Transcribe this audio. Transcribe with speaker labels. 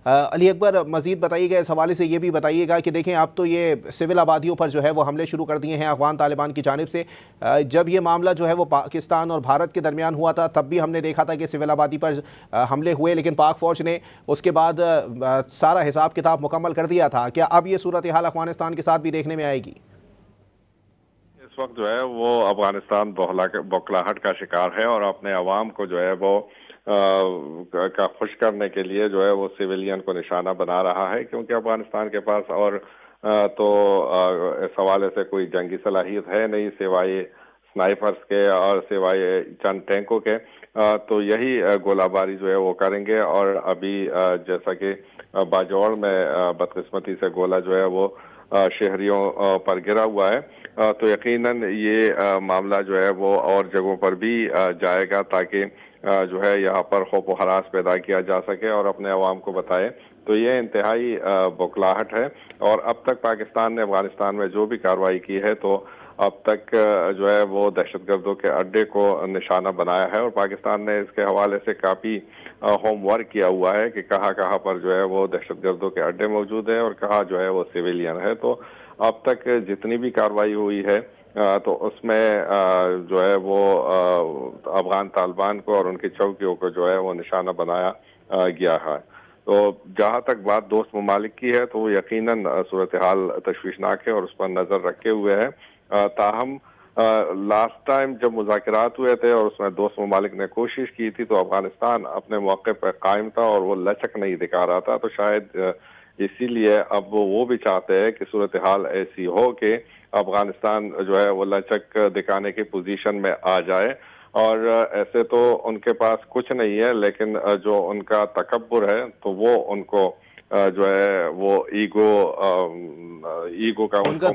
Speaker 1: علی اکبر مزید بتائیے گا اس حوالے سے، یہ بھی بتائیے گا کہ دیکھیں اب تو یہ سول آبادیوں پر جو ہے وہ حملے شروع کر دیے ہیں افغان طالبان کی جانب سے۔ جب یہ معاملہ جو ہے وہ پاکستان اور بھارت کے درمیان ہوا تھا تب بھی ہم نے دیکھا تھا کہ سول آبادی پر حملے ہوئے، لیکن پاک فوج نے اس کے بعد سارا حساب کتاب مکمل کر دیا تھا۔ کیا اب یہ صورتحال افغانستان کے ساتھ بھی دیکھنے میں آئے گی؟
Speaker 2: اس وقت جو ہے وہ افغانستان بوکھلاہٹ کا شکار ہے اور اپنے عوام کو جو ہے وہ خوش کرنے کے لیے جو ہے وہ سویلین کو نشانہ بنا رہا ہے، کیونکہ افغانستان کے پاس اور تو اس حوالے سے کوئی جنگی صلاحیت ہے نہیں سوائے سنائپرز کے اور سوائے چند ٹینکوں کے، تو یہی گولہ باری جو ہے وہ کریں گے۔ اور ابھی جیسا کہ باجوڑ میں بدقسمتی سے گولہ جو ہے وہ شہریوں پر گرا ہوا ہے، تو یقیناً یہ معاملہ جو ہے وہ اور جگہوں پر بھی جائے گا تاکہ جو ہے یہاں پر خوف و ہراس پیدا کیا جا سکے اور اپنے عوام کو بتائے۔ تو یہ انتہائی بوکھلاہٹ ہے، اور اب تک پاکستان نے افغانستان میں جو بھی کارروائی کی ہے تو اب تک جو ہے وہ دہشت گردوں کے اڈے کو نشانہ بنایا ہے، اور پاکستان نے اس کے حوالے سے کافی ہوم ورک کیا ہوا ہے کہ کہاں پر جو ہے وہ دہشت گردوں کے اڈے موجود ہیں اور کہاں جو ہے وہ سویلین ہے۔ تو اب تک جتنی بھی کارروائی ہوئی ہے تو اس میں جو ہے وہ افغان طالبان کو اور ان کی چوکیوں کو جو ہے وہ نشانہ بنایا گیا ہے۔ تو جہاں تک بات دوست ممالک کی ہے تو وہ یقیناً صورتحال تشویشناک ہے اور اس پر نظر رکھے ہوئے ہے۔ تاہم لاسٹ ٹائم جب مذاکرات ہوئے تھے اور اس میں دوست ممالک نے کوشش کی تھی تو افغانستان اپنے موقع پر قائم تھا اور وہ لچک نہیں دکھا رہا تھا، تو شاید اسی لیے اب وہ بھی چاہتے ہیں کہ صورتحال ایسی ہو کہ افغانستان جو ہے وہ لچک دکھانے کی پوزیشن میں آ جائے۔ اور ایسے تو ان کے پاس کچھ نہیں ہے، لیکن جو ان کا تکبر ہے تو وہ ان کو جو ہے وہ ایگو کا ان کو